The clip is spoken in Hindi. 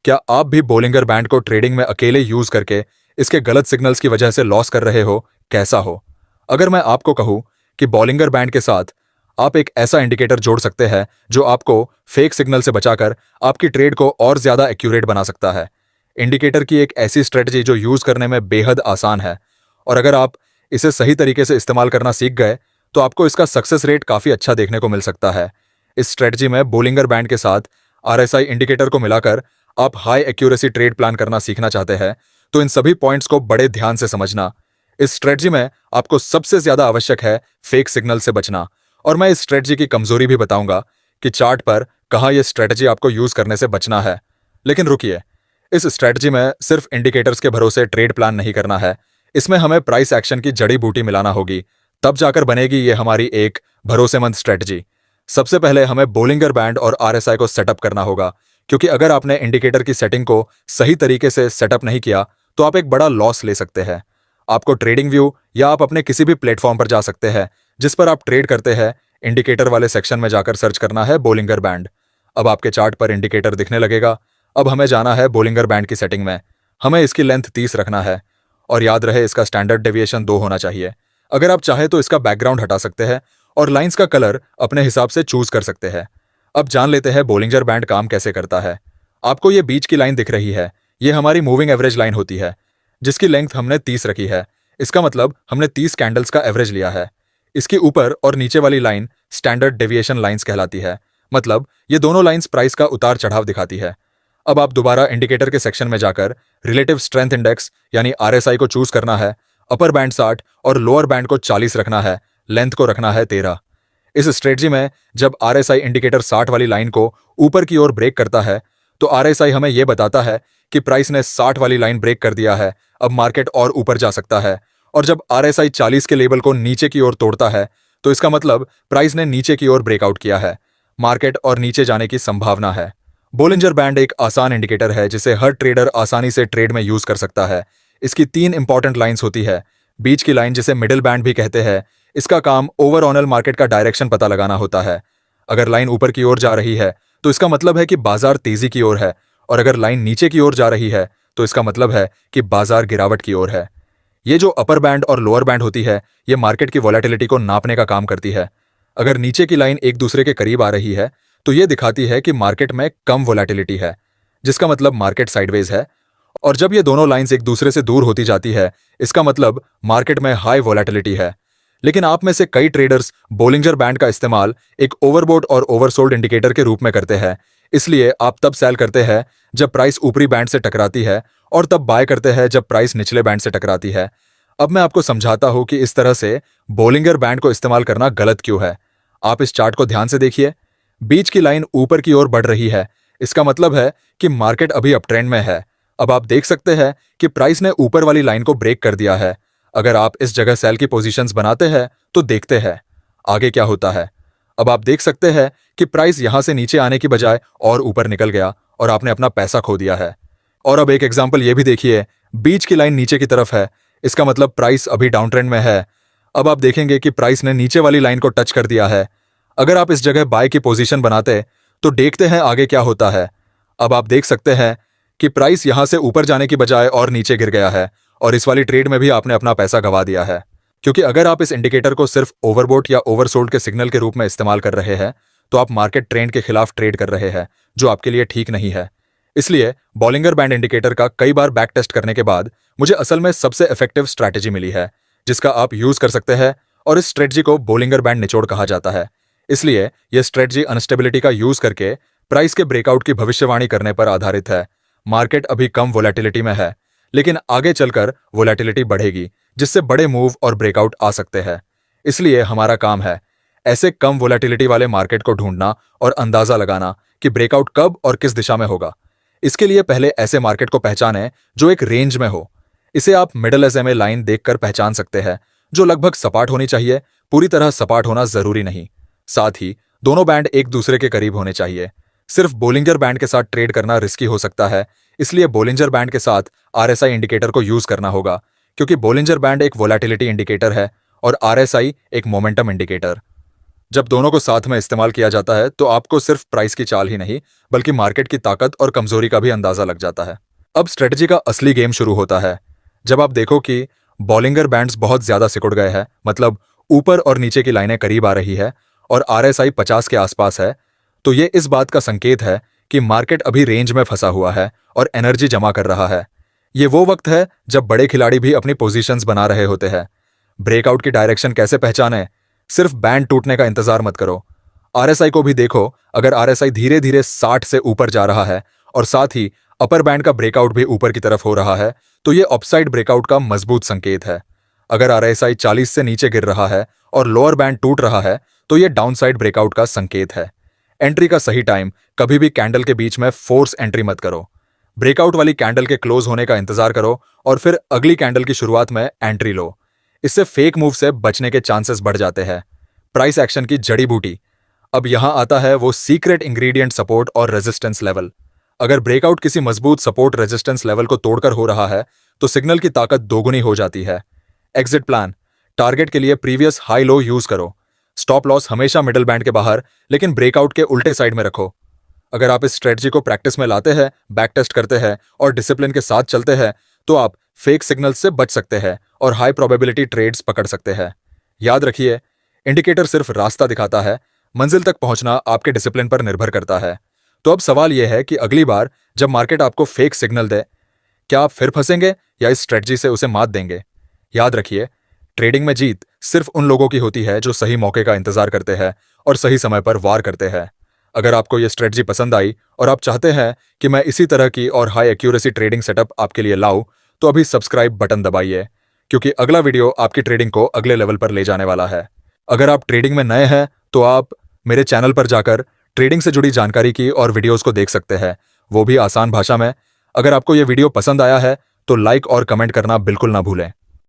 क्या आप भी बोलिंगर बैंड को ट्रेडिंग में अकेले यूज करके इसके गलत सिग्नल्स की वजह से लॉस कर रहे हो? कैसा हो? अगर मैं आपको कहूं कि बॉलिंगर बैंड के साथ आप एक ऐसा इंडिकेटर जोड़ सकते हैं जो आपको फेक सिग्नल से बचाकर आपकी ट्रेड को और ज्यादा एक्यूरेट बना सकता है। इंडिकेटर की एक ऐसी स्ट्रेटजी जो यूज करने में बेहद आसान है, और अगर आप इसे सही तरीके से इस्तेमाल करना सीख गए तो आपको इसका सक्सेस रेट काफी अच्छा देखने को मिल सकता है। इस स्ट्रेटजी में बोलिंगर बैंड के साथ आरएसआई इंडिकेटर को मिलाकर आप हाई एक्यूरेसी ट्रेड प्लान करना सीखना चाहते हैं, तो इन सभी पॉइंट्स को बड़े ध्यान से समझना। इस स्ट्रेटजी में आपको सबसे ज्यादा आवश्यक है फेक सिग्नल से बचना, और मैं इस स्ट्रेटजी की कमजोरी भी बताऊंगा कि चार्ट पर कहां यह स्ट्रेटजी आपको यूज करने से बचना है। लेकिन रुकिए, इस स्ट्रेटजी में सिर्फ इंडिकेटर्स के भरोसे ट्रेड प्लान नहीं करना है, इसमें हमें प्राइस एक्शन की जड़ी बूटी मिलाना होगी, तब जाकर बनेगी ये हमारी एक भरोसेमंद स्ट्रेटजी। सबसे पहले हमें बोलिंगर बैंड और आरएसआई को सेटअप करना होगा, क्योंकि अगर आपने इंडिकेटर की सेटिंग को सही तरीके से सेटअप नहीं किया तो आप एक बड़ा लॉस ले सकते हैं। आपको ट्रेडिंग व्यू या आप अपने किसी भी प्लेटफॉर्म पर जा सकते हैं जिस पर आप ट्रेड करते हैं, इंडिकेटर वाले सेक्शन में जाकर सर्च करना है बोलिंगर बैंड। अब आपके चार्ट पर इंडिकेटर दिखने लगेगा। अब हमें जाना है बोलिंगर बैंड की सेटिंग में। हमें इसकी लेंथ 30 रखना है, और याद रहे इसका स्टैंडर्ड डेविएशन 2 होना चाहिए। अगर आप चाहे तो इसका बैकग्राउंड हटा सकते हैं और लाइंस का कलर अपने हिसाब से चूज कर सकते हैं। अब जान लेते हैं बोलिंगर बैंड काम कैसे करता है। आपको ये बीच की लाइन दिख रही है, ये हमारी मूविंग एवरेज लाइन होती है, जिसकी लेंथ हमने 30 रखी है। इसका मतलब हमने 30 कैंडल्स का एवरेज लिया है। इसकी ऊपर और नीचे वाली लाइन स्टैंडर्ड डेविएशन लाइंस कहलाती है, मतलब ये दोनों लाइंस प्राइस का उतार चढ़ाव दिखाती है। अब आप दोबारा इंडिकेटर के सेक्शन में जाकर रिलेटिव स्ट्रेंथ इंडेक्स यानी आरएसआई को चूज करना है। अपर बैंड 60 और लोअर बैंड को 40 रखना है, लेंथ को रखना है 13। इस स्ट्रेटजी में जब आरएसआई इंडिकेटर 60 वाली लाइन को ऊपर की ओर ब्रेक करता है तो आरएसआई हमें यह बताता है कि प्राइस ने 60 वाली लाइन ब्रेक कर दिया है, अब मार्केट और ऊपर जा सकता है। और जब आरएसआई 40 के लेवल को नीचे की ओर तोड़ता है तो इसका मतलब प्राइस ने नीचे की ओर ब्रेकआउट किया है, मार्केट और नीचे जाने की संभावना है। बोलिंजर बैंड एक आसान इंडिकेटर है जिसे हर ट्रेडर आसानी से ट्रेड में यूज कर सकता है। इसकी 3 इंपॉर्टेंट लाइंस होती है। बीच की लाइन, जिसे मिडिल बैंड भी कहते हैं, इसका काम ओवरऑल मार्केट का डायरेक्शन पता लगाना होता है। अगर लाइन ऊपर की ओर जा रही है तो इसका मतलब है कि बाजार तेजी की ओर है, और अगर लाइन नीचे की ओर जा रही है तो इसका मतलब है कि बाजार गिरावट की ओर है। ये जो अपर बैंड और लोअर बैंड होती है, ये मार्केट की वोलेटिलिटी को नापने का काम करती है। अगर नीचे की लाइन एक दूसरे के करीब आ रही है तो ये दिखाती है कि मार्केट में कम वोलेटिलिटी है, जिसका मतलब मार्केट साइडवेज है। और जब ये दोनों लाइंस एक दूसरे से दूर होती जाती है, इसका मतलब मार्केट में हाई वोलेटिलिटी है। लेकिन आप में से कई ट्रेडर्स बोलिंजर बैंड का इस्तेमाल एक ओवरबोट और ओवरसोल्ड इंडिकेटर के रूप में करते हैं। इसलिए आप तब सेल करते हैं जब प्राइस ऊपरी बैंड से टकराती है, और तब बाय करते हैं जब प्राइस निचले बैंड से टकराती है। अब मैं आपको समझाता हूं कि इस तरह से बोलिंगर बैंड को इस्तेमाल करना गलत क्यों है। आप इस चार्ट को ध्यान से देखिए। बीच की लाइन ऊपर की ओर बढ़ रही है, इसका मतलब है कि मार्केट अभी अपट्रेंड में है। अब आप देख सकते हैं कि प्राइस ने ऊपर वाली लाइन को ब्रेक कर दिया है। अगर आप इस जगह सेल की पोजीशंस बनाते हैं तो देखते हैं आगे क्या होता है। अब आप देख सकते हैं कि प्राइस यहां से नीचे आने की बजाय और ऊपर निकल गया और आपने अपना पैसा खो दिया है। और अब एक एग्जांपल ये भी देखिए, बीच की लाइन नीचे की तरफ है, इसका मतलब प्राइस अभी डाउन ट्रेंड में है। अब आप देखेंगे कि प्राइस ने नीचे वाली लाइन को टच कर दिया है। अगर आप इस जगह बाय की पोजीशन बनाते तो देखते हैं आगे क्या होता है। अब आप देख सकते हैं कि प्राइस यहां से ऊपर जाने की बजाय और नीचे गिर गया है, और इस वाली ट्रेड में भी आपने अपना पैसा गंवा दिया है। क्योंकि अगर आप इस इंडिकेटर को सिर्फ ओवरबोट या ओवरसोल्ड के सिग्नल के रूप में इस्तेमाल कर रहे हैं तो आप मार्केट ट्रेंड के खिलाफ ट्रेड कर रहे हैं, जो आपके लिए ठीक नहीं है। इसलिए बॉलिंगर बैंड इंडिकेटर का कई बार बैक टेस्ट करने के बाद मुझे असल में सबसे इफेक्टिव स्ट्रैटेजी मिली है, जिसका आप यूज कर सकते हैं, और इस स्ट्रेटजी को बोलिंगर बैंड निचोड़ कहा जाता है। इसलिए यह स्ट्रेटजी अनस्टेबिलिटी का यूज करके प्राइस के ब्रेकआउट की भविष्यवाणी करने पर आधारित है। मार्केट अभी कम वोलेटिलिटी में है, लेकिन आगे चलकर वोलेटिलिटी बढ़ेगी, जिससे बड़े मूव और ब्रेकआउट आ सकते हैं। इसलिए हमारा काम है ऐसे कम वोलेटिलिटी वाले मार्केट को ढूंढना और अंदाजा लगाना कि ब्रेकआउट कब और किस दिशा में होगा। इसके लिए पहले ऐसे मार्केट को पहचानें जो एक रेंज में हो। इसे आप मिडल एसएमए लाइन देखकर पहचान सकते हैं, जो लगभग सपाट होनी चाहिए, पूरी तरह सपाट होना जरूरी नहीं। साथ ही दोनों बैंड एक दूसरे के करीब होने चाहिए। सिर्फ बोलिंजर बैंड के साथ ट्रेड करना रिस्की हो सकता है, इसलिए बोलिंजर बैंड के साथ आरएसआई इंडिकेटर को यूज करना होगा, क्योंकि बोलिंजर बैंड एक वोलेटिलिटी इंडिकेटर है और आरएसआई एक मोमेंटम इंडिकेटर। जब दोनों को साथ में इस्तेमाल किया जाता है तो आपको सिर्फ प्राइस की चाल ही नहीं बल्कि मार्केट की ताकत और कमजोरी का भी अंदाजा लग जाता है। अब स्ट्रेटजी का असली गेम शुरू होता है। जब आप देखो कि बॉलिंगर बैंड्स बहुत ज्यादा सिकुड़ गए हैं, मतलब ऊपर और नीचे की लाइनें करीब आ रही है और RSI 50 के आसपास है, तो ये इस बात का संकेत है कि मार्केट अभी रेंज में फंसा हुआ है और एनर्जी जमा कर रहा है। ये वो वक्त है जब बड़े खिलाड़ी भी अपनी पोजीशंस बना रहे होते हैं। ब्रेकआउट की डायरेक्शन कैसे पहचाने? सिर्फ बैंड टूटने का इंतजार मत करो, RSI को भी देखो। अगर RSI धीरे धीरे 60 से ऊपर जा रहा है और साथ ही अपर बैंड का ब्रेकआउट भी ऊपर की तरफ हो रहा है, तो ये अपसाइड ब्रेकआउट का मजबूत संकेत है। अगर RSI 40 से नीचे गिर रहा है और लोअर बैंड टूट रहा है, तो ये डाउनसाइड ब्रेकआउट का संकेत है। एंट्री का सही टाइम, कभी भी कैंडल के बीच में फोर्स एंट्री मत करो। ब्रेकआउट वाली कैंडल के क्लोज होने का इंतजार करो और फिर अगली कैंडल की शुरुआत में एंट्री लो। इससे फेक मूव से बचने के चांसेस बढ़ जाते हैं। प्राइस एक्शन की जड़ी बूटी। अब यहां आता है वो सीक्रेट इंग्रेडिएंट, सपोर्ट और रेजिस्टेंस लेवल। अगर ब्रेकआउट किसी मजबूत सपोर्ट रेजिस्टेंस लेवल को तोड़कर हो रहा है तो सिग्नल की ताकत दोगुनी हो जाती है। Exit plan. टारगेट के लिए प्रीवियस हाई लो यूज करो। स्टॉप लॉस हमेशा मिडिल बैंड के बाहर, लेकिन ब्रेकआउट के उल्टे साइड में रखो। अगर आप इस स्ट्रेटजी को प्रैक्टिस में लाते हैं, बैक टेस्ट करते हैं और डिसिप्लिन के साथ चलते हैं, तो आप फेक सिग्नल से बच सकते हैं और हाई प्रोबेबिलिटी ट्रेड्स पकड़ सकते हैं। याद रखिए, इंडिकेटर सिर्फ रास्ता दिखाता है, मंजिल तक पहुंचना आपके डिसिप्लिन पर निर्भर करता है। तो अब सवाल यह है कि अगली बार जब मार्केट आपको फेक सिग्नल दे, क्या आप फिर फंसेंगे या इस स्ट्रेटजी से उसे मात देंगे? याद रखिए, ट्रेडिंग में जीत सिर्फ उन लोगों की होती है जो सही मौके का इंतजार करते हैं और सही समय पर वार करते हैं। अगर आपको यह स्ट्रेटजी पसंद आई और आप चाहते हैं कि मैं इसी तरह की और हाई एक्यूरेसी ट्रेडिंग सेटअप आपके लिए लाऊं, तो अभी सब्सक्राइब बटन दबाइए, क्योंकि अगला वीडियो आपकी ट्रेडिंग को अगले लेवल पर ले जाने वाला है। अगर आप ट्रेडिंग में नए हैं तो आप मेरे चैनल पर जाकर ट्रेडिंग से जुड़ी जानकारी की और वीडियोस को देख सकते हैं, वो भी आसान भाषा में। अगर आपको यह वीडियो पसंद आया है तो लाइक और कमेंट करना बिल्कुल ना भूलें।